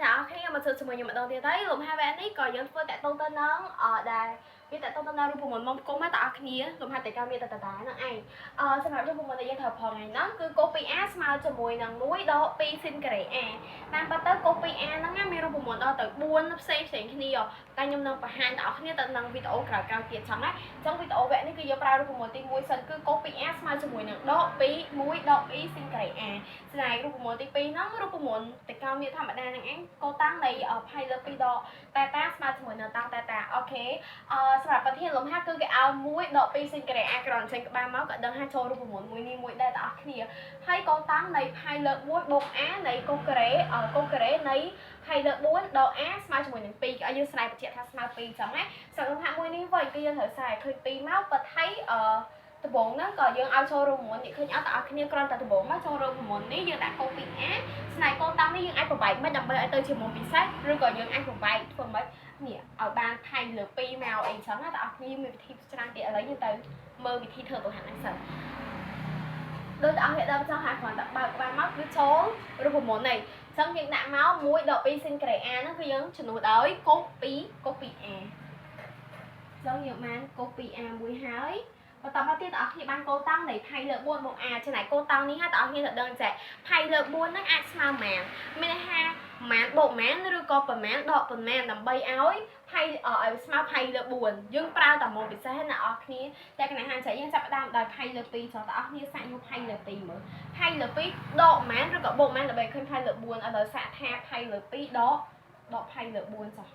nào khi mà sự mình mà đầu tiên thấy lùm hai bạn ấy còn dân phơi tại tôn tên nó ở đài vì tại tôn tên nó rùm mình mong cố má tạo kia lùm hai tại cao miệt tại nó ai xem nào rùm mình là dân thờ phò này nó cứ copy as mà cho mùi nằng núi đó pi xin kể nam bắt tới copy as nó nghe mi rùm mình đó từ buôn nó xây xây kia tay nhung nằng phải hai tạo kia tận nằng video cao kiệt chẳng á trong video vậy này cứ giờ ra rùm mình tìm mùi sân cứ copy as mà cho mùi nằng đó pi mũi đó pi xin kể này rùm mình tìm pi nó rùm mình tại cao miệt thầm ở đây nằng anh cô tăng này ở hay là pi đó ta ta mà cho mùi nằng tăng ta ok សម្រាប់ប្រធានលំហាត់គឺគេឲ្យមួយដកពីសេនក្រេអាក្រនចេញក្បាលមកក៏ដឹងថាចូលរូបមន្តមួយនេះមួយដែរទាំងអស់គ្នាហើយកូនតាំងនៃផៃលើក1បូក a នៃកូការ៉េនៃផៃលើក4ដក a ស្មើជាមួយនឹង2ឲ្យយើងស្រាយបញ្ជាក់ថាស្មើ2អញ្ចឹងណាសម្រាប់លំហាត់មួយនេះវិញគឺយើងត្រូវស្រាយឃើញ2មកបើថៃដំបូងហ្នឹងក៏យើងឲ្យចូលរូបមន្តនេះឃើញអត់ទាំងអស់គ្នាគ្រាន់តែដំបូងមកចូលរូបមន្តនេះយើងដាក់កូពី a ស្នៃកូនតាំងនេះយើងអាចប្របែកមិនដើម្បីឲ្យទៅជាមុំពិសេសឬក៏យើងអាចប្របែកធ្វើមិននេះឲ្យបានថៃលើ2មកអីចឹងណាតែអស់គ្នាមានវិធីច្រើនទៀតឥឡូវយើងទៅមើលវិធីធ្វើទៅហាត់ហ្នឹងសិនដូចតែអស់អ្នកដល់ចង់ហាត់គ្រាន់តែបើកក្បាលមកគឺចូលរូបមន្តនេះអញ្ចឹងយើងដាក់មក1ដក2សេនក្រេអាហ្នឹងគឺយើងជំនួសដោយកូពីa អញ្ចឹងយើងបានកូពី a មួយហើយបន្តមកទៀតបងប្អូនបានកូតាំងនៃផៃលើ4បូក a ចំណែកកូតាំងនេះហើយបងប្អូនត្រូវដឹងចេះផៃលើ4ហ្នឹងអាចស្មើប៉ុន្មានមានន័យថាប៉ុន្មានបូកប៉ុន្មានឬក៏ប៉ុន្មានដកប៉ុន្មានដើម្បីឲ្យផៃឲ្យស្មើផៃលើ4យើងប្រើតែមុំពិសេសណាបងប្អូនតែកណ្ដាលហានចៃយើងចាប់ផ្ដើមដោយផៃលើ2ចុះបងប្អូនសាកយកផៃលើ2មើលផៃលើ2ដកប៉ុន្មានឬក៏បូកប៉ុន្មានដើម្បីឃើញផៃលើ4ឥឡូវសាកថាផៃលើ2ដកផៃលើ4ចុះ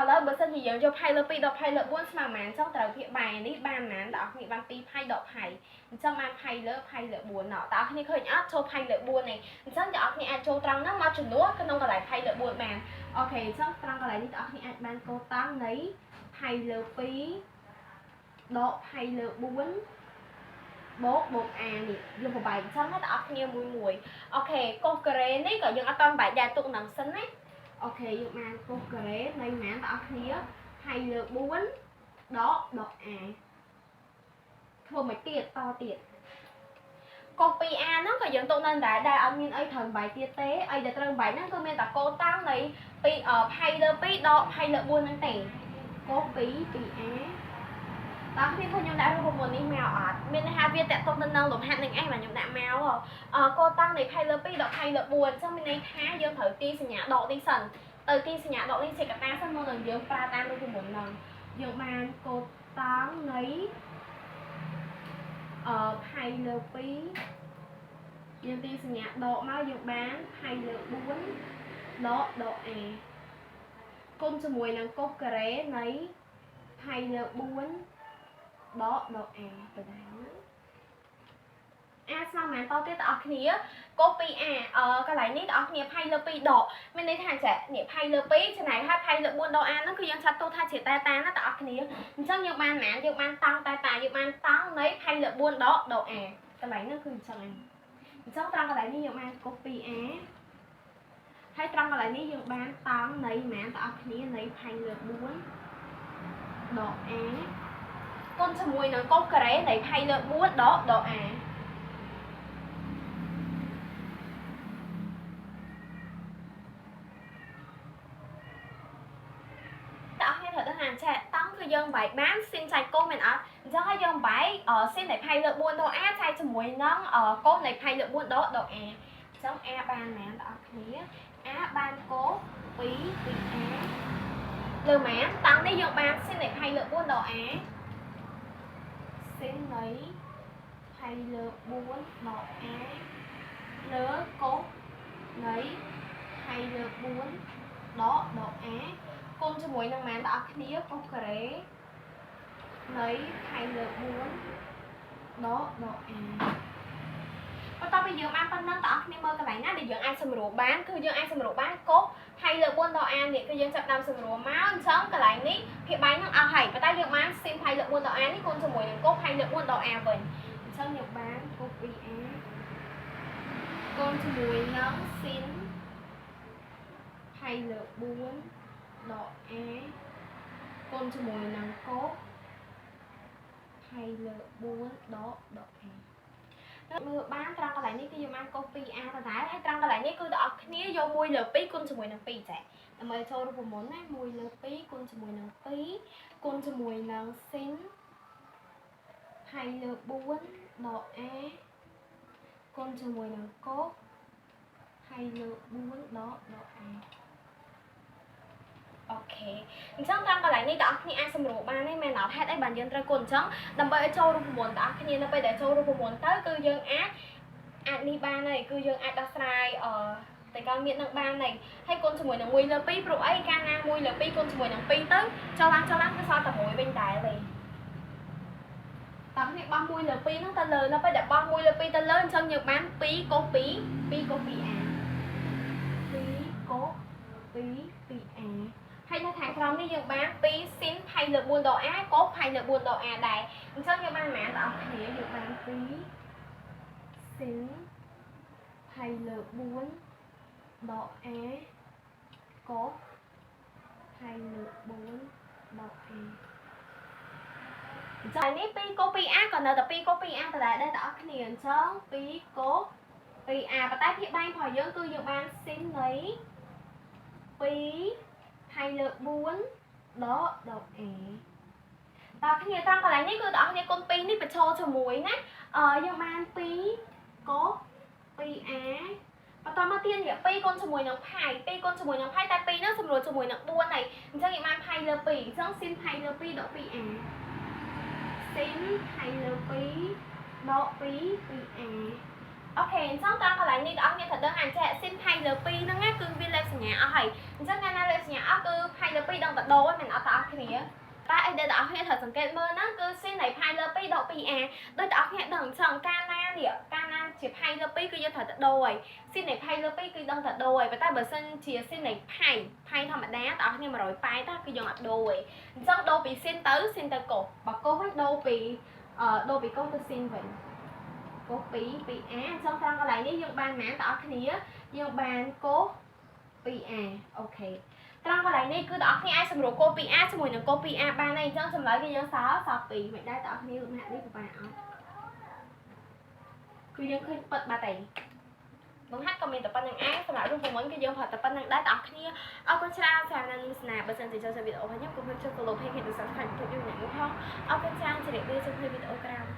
ឥឡូវបើសិនជាយើងយកផៃលើ2ដកផៃលើ4ស្មើប៉ុន្មានអញ្ចឹងត្រូវភាគបែរនេះបានប៉ុន្មានបងប្អូនបាន2ផៃដកផៃអញ្ចឹងបានផៃលើ4ណ៎បងប្អូនឃើញអត់ចូលផៃលើ4នេះអញ្ចឹងបងប្អូនអាចចូលត្រង់ហ្នឹងមកចំនួនក្នុងកន្លែងផៃលើ4បានអូខេអញ្ចឹងត្រង់កន្លែងនេះបងប្អូនអាចបានកូតាំងនៃផៃលើ2ដកផៃលើ4បូក a នេះយើងប្របែកអញ្ចឹងណាបងប្អូនមួយអូខេកូសការ៉េនេះក៏យើងអត់តបែកដែរទុកនឹងសិនណាអូខេយើងបានកូសការ៉េនៃប៉ុន្មានបងប្អូនផៃលើ4ដក a ធ្វើមកទៀតតទៀតកូពី a ហ្នឹងក៏យើងទុកនៅដែរអត់មានអីត្រូវបែកទៀតទេអីដែលត្រូវបែកហ្នឹងគឺមានតែកូតាំងនៃផៃលើ2ដកផៃលើ4ហ្នឹងទេកូពី a តើខ្ញុំខ្ញុំដាក់រូបមន្តនេះមកអត់មានន័យថាវាតកតុកទៅនឹងលំហាត់នឹងឯងបាទខ្ញុំដាក់មកកូតាំងនៃផៃលើ2ដកផៃលើ4អញ្ចឹងមានន័យថាយើងត្រូវទីសញ្ញាដកនេះសិនទៅទីសញ្ញាដកនេះជាកតាសិនមកនឹងយើងប្រើតាមរូបមន្តហ្នឹងយើងបានកូតាំងនៃផៃលើ2យើងទីសញ្ញាដកមកយើងបានផៃលើ4ដក a គុណជាមួយនឹងកូសការ៉េនៃផៃលើ4ដក a ទៅដែរណាស្មើមែនតទៀតបងប្អូនគ្នាកូពី a កន្លែងនេះបងប្អូនគ្នាផៃលើ2ដកមានន័យថាចេះនេះផៃលើ2ចំណែកហើយផៃលើ4ដក a ហ្នឹងគឺយើងចាត់ទុកថាជាតាណាបងប្អូនគ្នាអញ្ចឹងយើងបានណាយើងបានតង់តាយើងបានតង់នៃផៃលើ4ដក a កន្លែងហ្នឹងគឺអញ្ចឹងអញ្ចឹងត្រង់កន្លែងនេះយើងបានកូពី a ហើយត្រង់កន្លែងនេះយើងបានតង់នៃម៉ានបងប្អូនគ្នានៃផៃលើ4ដក a គុណជាមួយនឹងកូសការ៉េនៃផៃលើ4ដក a តើអស់គ្នាត្រូវដឹងថាចេះតង់គឺយើងបែកបានស៊ីនចែកកូសមែនអត់អញ្ចឹងហើយយើងបែកស៊ីននៃផៃលើ4ដក a ចែកជាមួយនឹងកូសនៃផៃលើ4ដក a អញ្ចឹង a បានមែនបងប្អូនគ្នា a បានកូស2 a លើមែនតង់នេះយើងបានស៊ីននៃផៃលើ4ដក a ស៊ីននៃផៃលើ4ដក a លើកូសនៃផៃលើ4ដក a គុណជាមួយនឹងម៉ានបងប្អូនគ្នាកូសការ៉េនៃផៃលើ4ដក a បន្ទាប់ពីយើងបានប៉ុណ្ណឹងបងប្អូនគ្នាមើលកន្លែងណាដែលយើងអាចសម្រួលបានគឺយើងអាចសម្រួលបានកូសផៃលើ4ដក a នេះគឺយើងចាប់ដើមសម្រួលមកអញ្ចឹងកន្លែងនេះភាគបែកនឹងអស់ហើយប៉ុន្តែយើងបានស៊ីនផៃលើ4ដក a នេះគុណជាមួយនឹងកូសផៃលើ4ដក a វិញអញ្ចឹងយើងបានកូស 2a គុណជាមួយនឹងស៊ីនផៃលើ4ដក a គុណជាមួយនឹងកូសផៃលើ4ដក a មើលបានត្រង់កន្លែងនេះគឺយើងបានកុស 2a ដដែលហើយត្រង់កន្លែងនេះគឺបងប្អូនគ្នាយក1លើ2គុណជាមួយនឹង2ចាដើម្បីចូលរូបមន្តណា1លើ2គុណជាមួយនឹង2គុណជាមួយនឹងស៊ីនហើយលើ4ដក a គុណជាមួយនឹងកុសហើយលើ4ដក a អូខេអញ្ចឹងត្រង់កន្លែងនេះបងប្អូនគ្នាអាចសម្រួលបានទេមែនអត់ហេតុអីបានយើងត្រូវគុណអញ្ចឹងដើម្បីឲ្យចូលរូបមន្តបងប្អូនគ្នានៅពេលដែលចូលរូបមន្តទៅគឺយើងអាចនេះបានហើយគឺយើងអាចដោះស្រាយតែកាលមាននឹងបានហើយហើយគុណជាមួយនឹង1លើ2ព្រោះអីកាលណា1លើ2គុណជាមួយនឹង2ទៅចូលឡើងគឺសល់តែ1វិញដែរទេតាមនេះបោះ1លើ2ហ្នឹងទៅលើនៅពេលដែលបោះ1លើ2ទៅលើអញ្ចឹងយើងបាន2កុស2 2កុស 2a 2កុស2 2a ហើយនៅខាងក្រោមនេះយើងបាន2ស៊ីនផៃលើ4ដក a កុសផៃលើ4ដក a ដែរអញ្ចឹងយើងបានប៉ុន្មានបងប្អូនគ្នាយើងបាន2ស៊ីនផៃលើ4ដក a កុសផៃលើ4ដក a ចានេះ2កុស 2a ក៏នៅតែ2កុស 2a ដដែលដែរបងប្អូនគ្នាអញ្ចឹង2កុស 2a ប៉ុន្តែភាពបែងរបស់យើងគឺយើងបានស៊ីននៃ2ហើយលើ4ដក a បងប្អូនគ្នាត្រង់កន្លែងនេះគឺបងប្អូនគ្នាគុណ2នេះបញ្ចូលជាមួយណាយើងបាន2កុស 2a បន្តមកទៀតនេះ2គុណជាមួយនឹងផៃ2គុណជាមួយនឹងផៃតែ2ហ្នឹងសម្រួលជាមួយនឹង4ហើយអញ្ចឹងយើងបានផៃលើ2អញ្ចឹងស៊ីនផៃលើ2ដក 2a ស៊ីនផៃលើ2ដក 2a អូខេអញ្ចឹងត្រង់កន្លែងនេះបងប្អូនគ្នាត្រូវដឹងអាចស៊ីនផៃលើ2ហ្នឹងណាគឺវាលេខសញ្ញាអស់ហើយអញ្ចឹងកាលណាលេខសញ្ញាអស់គឺផៃលើ2ដឹងតែដូរមិនអត់បងប្អូនគ្នាតែអីដែលបងប្អូនគ្នាត្រូវសង្កេតមើលហ្នឹងគឺស៊ីននៃផៃលើ2ដក 2a ដូចបងប្អូនគ្នាដឹងអញ្ចឹងកាលណាជាផៃលើ2គឺយើងត្រូវតែដូរហើយស៊ីននៃផៃលើ2គឺដឹងតែដូរហើយប៉ុន្តែបើសិនជាស៊ីននៃផៃធម្មតាបងប្អូនគ្នា180តាគឺយើងអត់ដូរទេអញ្ចឹងដូរពីស៊ីនទៅកុសបើកុសវិញដូរពីកុសទៅស៊ីនវិញកុស 2a អញ្ចឹងត្រង់កន្លែងនេះយើងបានប៉ុន្មានបងប្អូនគ្នាយើងបានកុស 2a អូខេត្រង់កន្លែងនេះគឺបងប្អូនគ្នាអាចសម្រួលកុស 2a ជាមួយនឹងកុស 2a បានហើយអញ្ចឹងចម្លើយគឺយើងសល់2មិនដែរបងប្អូនគ្នាលំហាត់នេះពិបាកអត់គឺយើងឃើញពិតបាត់ហើយលំហាត់ក៏មានតែប៉ុណ្្នឹងឯងសម្រាប់រូបមន្តគឺយើងប្រហែលតែប៉ុណ្្នឹងដែរបងប្អូនគ្នាអរគុណច្រើនសម្រាប់អ្នកទស្សនាបើសិនជាចូលចិត្តវីដេអូរបស់ខ្ញុំកុំភ្លេចចុច follow page និង subscribe YouTube យើងអ្នកនោះផងអរគុណច្រើនជម្រាបលាជួបគ្នាវីដេអូក្រោយ